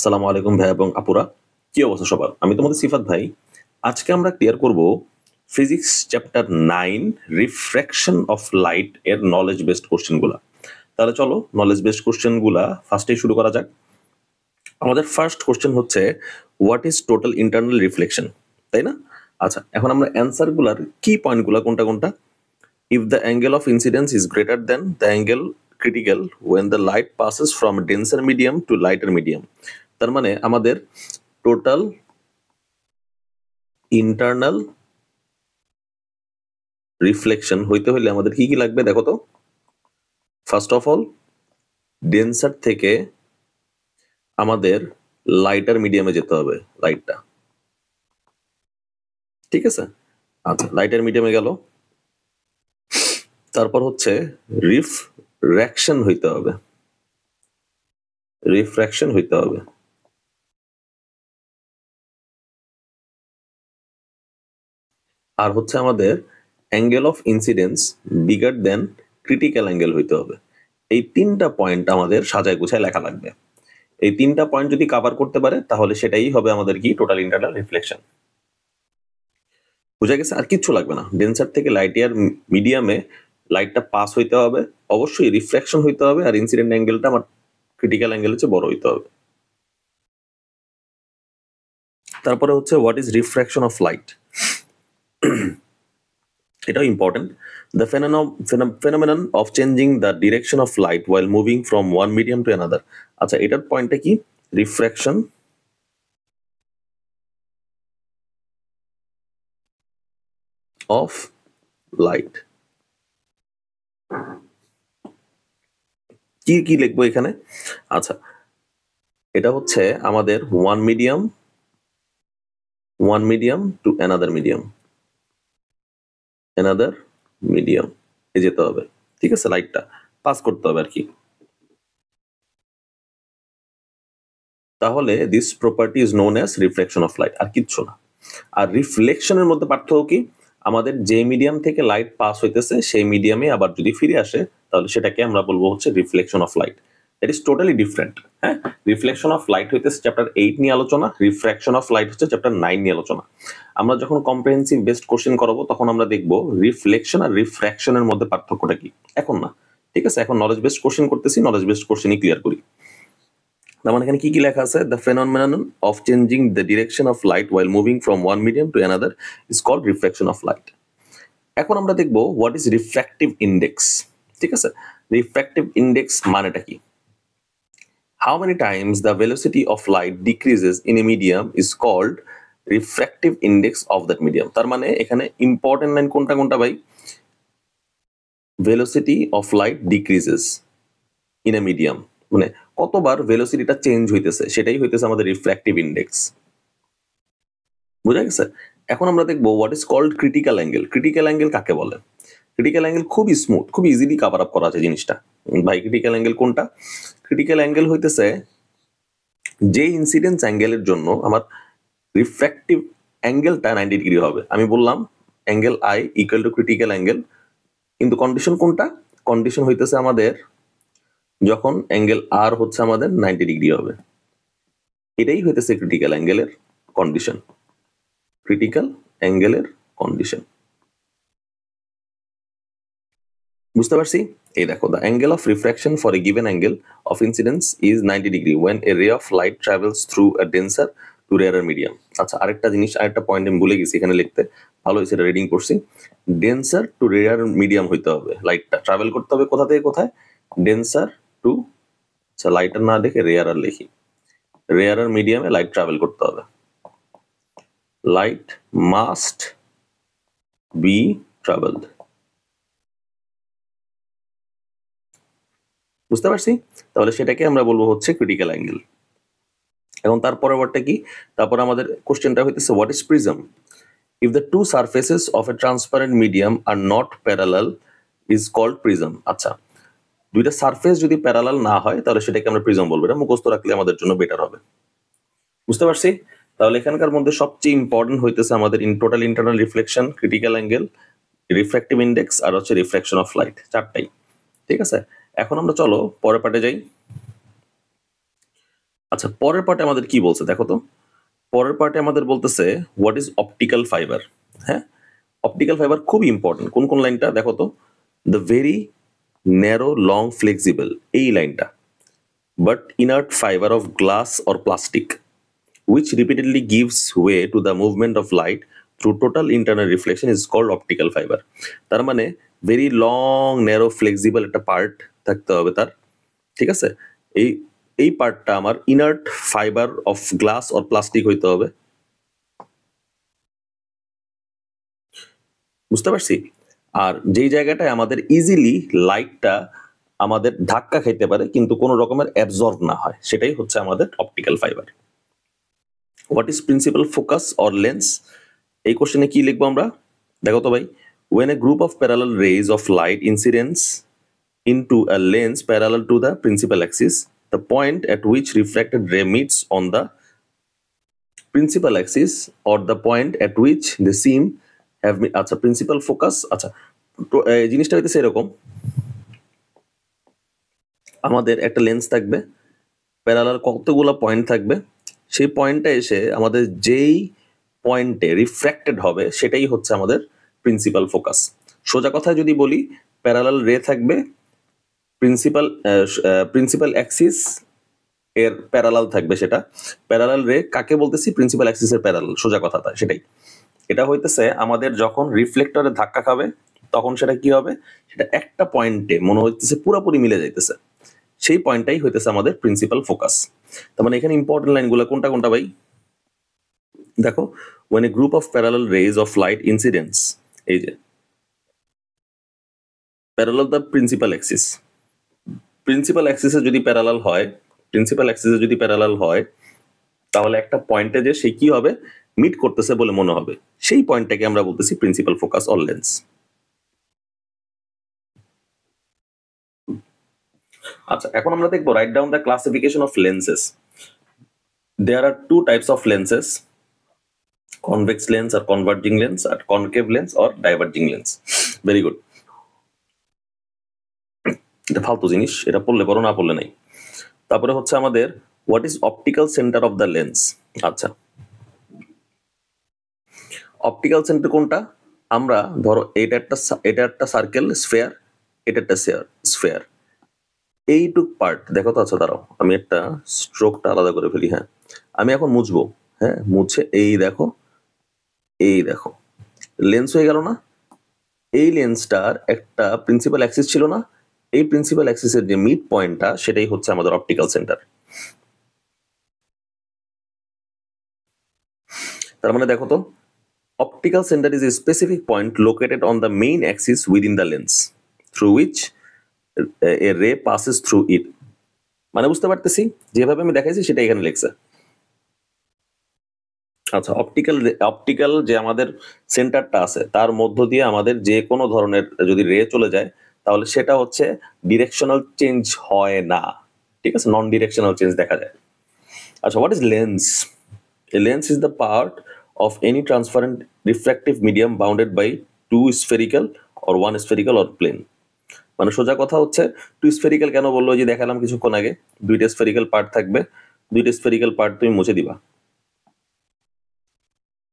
আসসালামু আলাইকুম ভাই এবং আপুরা, কি অবস্থা সবার? আমি তোমাদের সিফাত ভাই। আজকে আমরা ক্লিয়ার করব physics chapter 9 refraction of light এর নলেজ বেসড কোশ্চেনগুলা। তাহলে চলো নলেজ বেসড কোশ্চেনগুলা ফার্স্টেই শুরু করা যাক। আমাদের ফার্স্ট কোশ্চেন হচ্ছে what is total internal reflection, তাই না? আচ্ছা, এখন আমরা অ্যান্সারগুলার কি পয়েন্টগুলা কোনটা কোনটা? If the angle of incidence is greater than the angle critical when the light passes from denser medium to lighter medium, তার মানে আমাদের টোটাল ইন্টারনাল রিফ্লেকশন হইতে হইলে আমাদের কি কি লাগবে দেখো তো। ফার্স্ট অফ অল, ডেন্সার থেকে আমাদের লাইটার মিডিয়ামে যেতে হবে, লাইটটা, ঠিক আছে? আচ্ছা, লাইটার মিডিয়ামে গেল, তারপর হচ্ছে রিফ্র্যাকশন হইতে হবে, রিফ্র্যাকশন হইতে হবে। আর হচ্ছে আমাদের angle of incidence bigger then critical angle হইতে হবে। এই তিনটা পয়েন্ট আমাদের সাজায় গুছায় লেখা লাগবে। এই তিনটা পয়েন্ট যদি কভার করতে পারে তাহলে সেটাই হবে আমাদের কি টোটাল ইন্টারনাল রিফ্লেকশন। বুঝা গেছে? আর কিচ্ছু লাগবে না। ডেন্সার থেকে লাইটিয়ার মিডিয়ামে লাইটটা পাস হইতে হবে, অবশ্যই রিফ্লেকশন হইতে হবে, আর ইনসিডেন্ট অ্যাঙ্গেলটা আমার ক্রিটিক্যাল অ্যাঙ্গেলের চেয়ে বড় হইতে হবে। তারপরে হচ্ছে what is refraction of light, এটাও important. The phenomenon of changing the direction of light while moving from one medium to another. আচ্ছা, এটার পয়েন্টটা কি? Refraction of light. কি কি লিখবো এখানে? আচ্ছা, এটা হচ্ছে আমাদের one medium to another medium এ যেতে হবে, ঠিক আছে? লাইটটা পাস করতে হবে আর কি। তাহলে this property is known as reflection of light, আর কিচ্ছু না। আর রিফ্লেকশনের মধ্যে পার্থক্য কি? আমাদের যে মিডিয়াম থেকে লাইট পাস হইতেছে সেই মিডিয়ামে আবার যদি ফিরে আসে তাহলে সেটাকে আমরা বলবো হচ্ছে reflection of light. That is totally different. হ্যাঁ, রিফ্লেকশন অফ লাইট হইতেছে চ্যাপ্টার 8 নিয়ে আলোচনা, রিফ্র্যাকশন অফ লাইট হচ্ছে চ্যাপ্টার 9 নিয়ে আলোচনা। আমরা যখন কম্প্রিহেনসিভ বেসড কোশ্চেন করাবো তখন আমরা দেখবো রিফ্লেকশন আর রিফ্র্যাকশনের মধ্যে পার্থক্যটা কি, এখন না, ঠিক আছে? এখন নলেজ বেসড কোশ্চেন করতেছি, নলেজ বেসড কোশ্চেনই ক্লিয়ার করি। তার মানে এখানে কি কি লেখা আছে? The phenomenon of changing the direction of light while moving from one medium to another is called refraction of light. এখন আমরা দেখব হোয়াট ইজ রিফ্র্যাক্টিভ ইন্ডেক্স, ঠিক আছে? রিফ্র্যাক্টিভ ইন্ডেক্স মানেটা কি? How many times the velocity of light decreases in a medium is called refractive index of that medium. তার মানে এখানে ইম্পর্টেন্ট লাইন কোনটা কোনটা ভাই? Velocity of light decreases in a medium, মানে কতবার ভেলোসিটিটা চেঞ্জ হইতেছে সেটাই হইতেছে আমাদের রিফ্র্যাক্টিভ ইন্ডেক্স। বুঝা গেছে? এখন আমরা দেখবো what is called critical angle. Critical angle কাকে বলে? ক্রিটিক্যাল অ্যাঙ্গেল খুবই স্মুথ, খুব ইজিলি কভার আপ করা আছে জিনিসটা। ভাই, ক্রিটিক্যাল অ্যাঙ্গেল কোনটা? ক্রিটিক্যাল অ্যাঙ্গেল হইতেছে যে ইনসিডেন্স অ্যাঙ্গেলের জন্য আমার রিফ্র্যাক্টিভ অ্যাঙ্গেলটা 90 ডিগ্রি হবে। আমি বললাম angle I equal to critical angle, কিন্তু কন্ডিশন কোনটা? কন্ডিশন হইতেছে আমাদের যখন অ্যাঙ্গেল আর হচ্ছে আমাদের 90 ডিগ্রি হবে, এটাই হইতেছে ক্রিটিক্যাল অ্যাঙ্গেলের কন্ডিশন। ক্রিটিক্যাল অ্যাঙ্গেলের কন্ডিশন বুঝতে পারছি? এই দেখো, the angle of refraction for a given angle of incidence is 90 degree when a ray of light travels through a denser to rarer medium. আচ্ছা, আরেকটা জিনিস, আরেকটা পয়েন্ট আমি ভুলে গেছি এখানে লিখতে, ভালো হয়েছে এটা রিডিং করছি। ডেন্সার টু রেয়ার মিডিয়াম হইতে হবে, লাইটটা ট্রাভেল করতে হবে কোথা থেকে কোথায়? ডেন্সার টু, আচ্ছা লাইটার না দেখে রেয়ারার লিখি, রেয়ারার মিডিয়ামে লাইট ট্রাভেল করতে হবে। লাইট মাস্ট বি ট্রাভেলড, বুঝতে পারছি? তাহলে সেটাকে আমরা বলবো হচ্ছে ক্রিটিক্যাল অ্যাঙ্গেল। এখন তার পরবর্তী কি? তারপর আমাদের কোশ্চেনটা হইতেছে what is prism. If the two surfaces of a transparent medium are not parallel is called prism. আচ্ছা, দুইটা সারফেস যদি প্যারালাল না হয় তাহলে সেটাকে আমরা প্রিজম বলবো। এটা মুখস্থ রাখলে আমাদের জন্য বেটার হবে। বুঝতে পারছি? তাহলে এখানকার মধ্যে সবচেয়ে ইম্পর্টেন্ট হইতেছে আমাদের total internal reflection, critical angle, refractive index আর হচ্ছে রিফ্লেকশন অফ লাইট, চারটাই, ঠিক আছে? এখন আমরা চলো পরের পার্টে যাই। আচ্ছা, পরের পার্টে আমাদের কি বলছে দেখো তো। পরের পার্টে আমাদের বলতেছে হোয়াট ইজ অপটিক্যাল ফাইবার। হ্যাঁ, অপটিক্যাল ফাইবার খুব ইম্পর্টেন্ট। কোন কোন লাইনটা দেখো তো। The very narrow long flexible, এই লাইনটা। But inert fibre of glass or plastic which repeatedly gives way to the movement of light through total internal reflection is called optical fiber. তার মানে ভেরি লং ন্যারো ফ্লেক্সিবল একটা part থাকতে হবে তার, ঠিক আছে। এই এই পার্টটা আমার inert fibre of glass or plastic হইতে হবে, বুঝতে পারছি। আর যেই জায়গাটায় আমাদের ইজিলি লাইটটা আমাদের ধাক্কা খাইতে পারে কিন্তু কোনো রকমের অ্যাবজর্ব না হয়, সেটাই হচ্ছে আমাদের optical fibre. What is principal focus or lens, এই কোশ্চেনে কি লিখবো আমরা দেখো তো ভাই। when a group of parallel rays of light incidents into a lens parallel to the principal axis, the point at which refracted ray meets on the principal axis or the point at which the seam have আচ্ছা principal focus. আচ্ছা, তো এই জিনিসটা হইতেছে এরকম, আমাদের একটা lens থাকবে, প্যারালাল কতগুলো পয়েন্ট থাকবে, সেই পয়েন্টটা এসে আমাদের যেই পয়েন্টে রিফ্র্যাক্টেড হবে সেটাই হচ্ছে আমাদের প্রিন্সিপাল ফোকাস। সোজা কথায় যদি বলি, প্যারালাল রে থাকবে, প্রিন্সিপাল অ্যাক্সিস এর প্যারালাল থাকবে, সেটা প্যারালাল রে কাকে বলতেছি, প্রিন্সিপাল অ্যাক্সিসের প্যারালাল, সোজা কথাটা সেটাই। এটা হইতেছে আমাদের যখন রিফ্লেক্টরে ধাক্কা খাবে তখন সেটা কি হবে, সেটা একটা পয়েন্টে মনে হইতেছে পুরোপুরি মিলে যাইতেছে, সেই পয়েন্টটাই হইতেছে আমাদের প্রিন্সিপাল ফোকাস। তার মানে এখানে ইম্পর্টেন্ট লাইনগুলো কোনটা কোনটা ভাই দেখো। when a group of parallel rays of light incidents, এই যে parallel the principal axis, principal অ্যাক্সিসে যদি প্যারালাল হয়, প্রিন্সিপাল অ্যাক্সিসে যদি প্যারালাল হয় তাহলে একটা পয়েন্টে যে সে কি হবে, মিট করতেছে বলে মনে হবে, সেই পয়েন্টটাকে আমরা বলতেছি প্রিন্সিপাল ফোকাস অর লেন্স। আচ্ছা, এখন আমরা দেখবো write down the classification of lenses. There are two types of lenses, convex lens or converging lens, or concave lens or diverging lens. Very good. এটা ফালতু জিনিস, এটা পড়লে পড়ো, না পড়লে নাই। তারপরে হচ্ছে আমাদের what is optical centre of the lens. আচ্ছা, অপটিক্যাল সেন্টার কোনটা, আমরা ধরো এটা একটা সার্কেল স্ফেয়ার, এটা একটা স্ফেয়ার, এইটুক পার্ট দেখো তো। আচ্ছা দাঁড়াও, আমি একটা স্ট্রোকটা আলাদা করে ফেলি। হ্যাঁ, আমি এখন মুছবো। হ্যাঁ, মুছে এই দেখো, এই দেখো লেন্স হয়ে গেল না। এই লেন্সটার একটা প্রিন্সিপাল অ্যাক্সিস ছিল না, এই প্রিন্সিপাল অ্যাক্সিসের যে মিড পয়েন্টটা সেটাই হচ্ছে আমাদের অপটিক্যাল সেন্টার। তার মানে দেখো তো, optical centre is a specific point located on the main axis within the lens through which a ray passes through it. মানে বুঝতে পারতেছি, যেভাবে আমি দেখাইছি সেটা এখানে লেখছে। আচ্ছা, অপটিক্যাল যে আমাদের সেন্টারটা আছে তার মধ্য দিয়ে আমাদের যে কোনো ধরনের যদি রে চলে যায় তাহলে সেটা হচ্ছে ডিরেকশনাল চেঞ্জ হয় না, ঠিক আছে, নন ডিরেকশনাল চেঞ্জ দেখা যায়। আচ্ছা, what is lens? A lens is the part of any transparent refractive medium bounded by two spherical or one spherical or plane. মানে সোজা কথা হচ্ছে, টু স্ফেরিক্যাল কেন বললো, যে দেখালাম কিছুক্ষণ আগে, দুইটা স্ফেরিক্যাল পার্ট থাকবে, দুইটা স্ফেরিক্যাল পার্ট তুমি মুছে দিবা,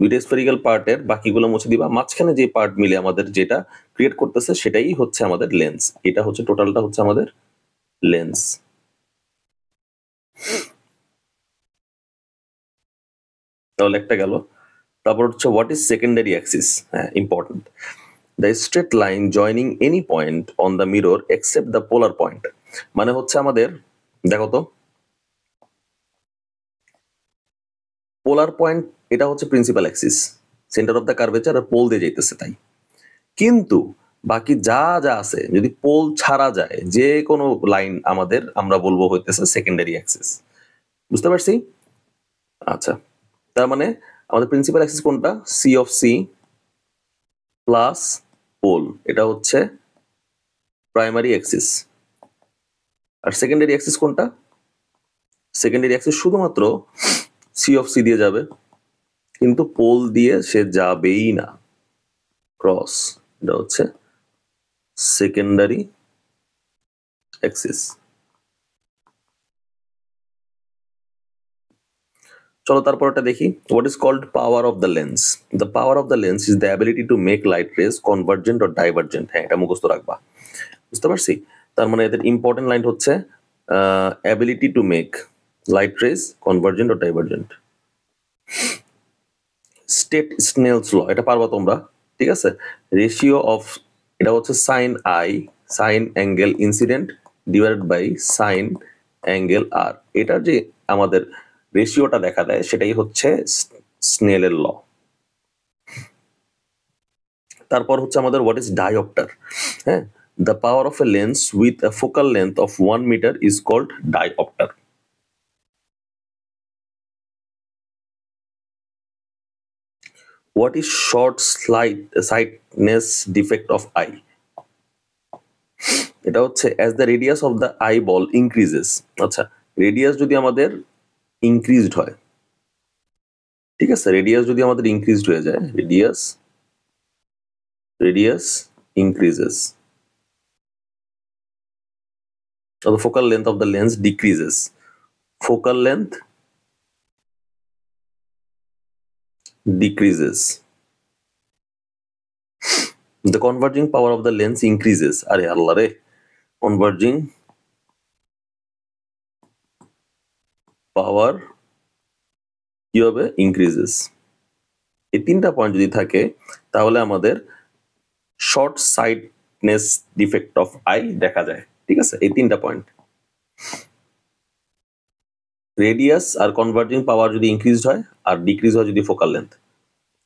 দুইটা স্ফেরিক্যাল পার্টের বাকিগুলো মুছে দিবা, মাঝখানে যে পার্ট মিলে আমাদের যেটা ক্রিয়েট করতেছে সেটাই হচ্ছে আমাদের লেন্স। এটা হচ্ছে টোটালটা হচ্ছে আমাদের লেন্স। তাহলে একটা গেল। তারপর হচ্ছে হোয়াট ইজ সেকেন্ডারি অ্যাক্সিস। হ্যাঁ, important. The straight line joining any point on the mirror except the polar point. মানে হচ্ছে আমাদের দেখো তো, পোলার পয়েন্ট এটা হচ্ছে principal axis, centre of the curvature আর পোল দিয়ে যাইতেছে তাই। কিন্তু বাকি যা যা আছে যদি পোল ছাড়া যায় যে কোনো লাইন আমাদের আমরা বলবো হইতেছে সেকেন্ডারি অ্যাক্সিস, বুঝতে পারছি। আচ্ছা, তার মানে আমাদের প্রিন্সিপাল অ্যাক্সিস কোনটা, C of C plus pole, এটা হচ্ছে প্রাইমারি অ্যাক্সিস। আর সেকেন্ডারি অ্যাক্সিস কোনটা, সেকেন্ডারি অ্যাক্সিস শুধুমাত্র সি অফ সি দিয়ে যাবে, কিন্তু পোল দিয়ে সে যাবেই না, ক্রস, এটা হচ্ছে সেকেন্ডারি অ্যাক্সিস। চলো তারপরটা দেখি। What is called power of the lens? The power of the lens is the ability to make light rays convergent or divergent. হ্যাঁ, এটা মুখস্থ রাখবা। বুঝতে পারছি? তার মানে এদের ইম্পর্টেন্ট লাইন হচ্ছে ability to make light rays convergent or divergent. State Snell's law, এটা পারবা তোমরা, ঠিক আছে? রেশিও অফ, এটা হচ্ছে sine I, sine angle incident divided by sine angle R, এটার যে আমাদের রেশিওটা দেখা দেয় সেটাই হচ্ছে স্নেলের ল। তারপর হচ্ছে আমাদের হোয়াট ইজ ডায়োপ্টার? হ্যাঁ, the power of a lens with a focal length of 1 metre is called dioptre. What is short sightedness defect of eye? এটা হচ্ছে as the radius of the eyeball increases। আচ্ছা, radius যদি আমাদের increased হয়, ঠিক আছে, radius যদি আমাদের ইনক্রিজড হয়ে যায়, radius increases, so the focal length of the lens decreases, focal length decreases, the converging power of the lens increases। আরে আল্লাহ রে, converging power কি হবে? increases। এই তিনটা পয়েন্ট যদি থাকে তাহলে আমাদের শর্ট সাইটনেস ডিফেক্ট অফ আই দেখা যায়, ঠিক আছে? এই তিনটা পয়েন্ট, রেডিয়াস আর কনভার্জিং পাওয়ার যদি ইনক্রিজ হয় আর ডিক্রিজ হয় যদি ফোকাল লেন্থ,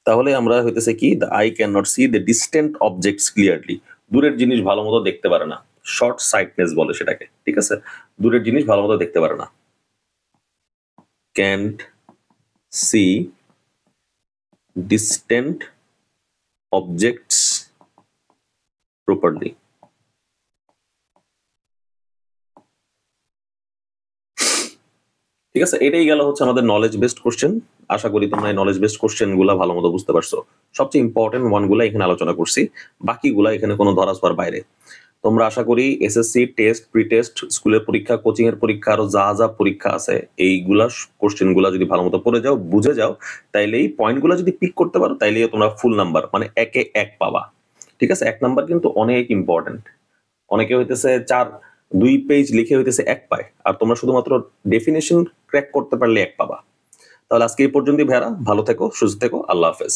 তাহলে আমরা হইতেছে কি, the I can not C the distant objects clearly, দূরের জিনিস ভালো মতো দেখতে পারে না, শর্ট সাইটনেস বলে সেটাকে, ঠিক আছে? দূরের জিনিস ভালো মতো দেখতে পারে না, can't see distant objects properly। ঠিক আছে, এটাই গেল হচ্ছে আমাদের নলেজ বেসড কোশ্চেন। আশা করি তোমরা এই নলেজ বেসড কোশ্চেন গুলা ভালো মতো বুঝতে পারছো। সবচেয়ে ইম্পর্টেন্ট ওয়ান গুলা এখানে আলোচনা করছি, বাকিগুলা এখানে কোনো ধরা ছোঁয়ার বাইরে। তোমরা আশা করি এসএসসি টেস্ট, প্রি টেস্ট, স্কুলের পরীক্ষা, কোচিং এর পরীক্ষা, আরো যা যা পরীক্ষা আছে এইগুলা কোশ্চেন গুলা যদি ভালো মতো পড়ে যাও, বুঝে যাও, তাইলে এই পয়েন্ট গুলা যদি পিক করতে পারো, তাইলে তোমরা ফুল নাম্বার মানে 1-এ 1 পাবা। ঠিক আছে, 1 নাম্বার কিন্তু অনেক ইম্পর্টেন্ট। অনেকে হইতেছে 2 পেজ লিখে হইতেছে 1 পায়, আর তোমরা শুধুমাত্র ডেফিনেশন ক্র্যাক করতে পারলে 1 পাবা। তাহলে আজকে এই পর্যন্তই ভাইয়ারা, ভালো থেকো, সুস্থ থেকো, আল্লাহ হাফেজ।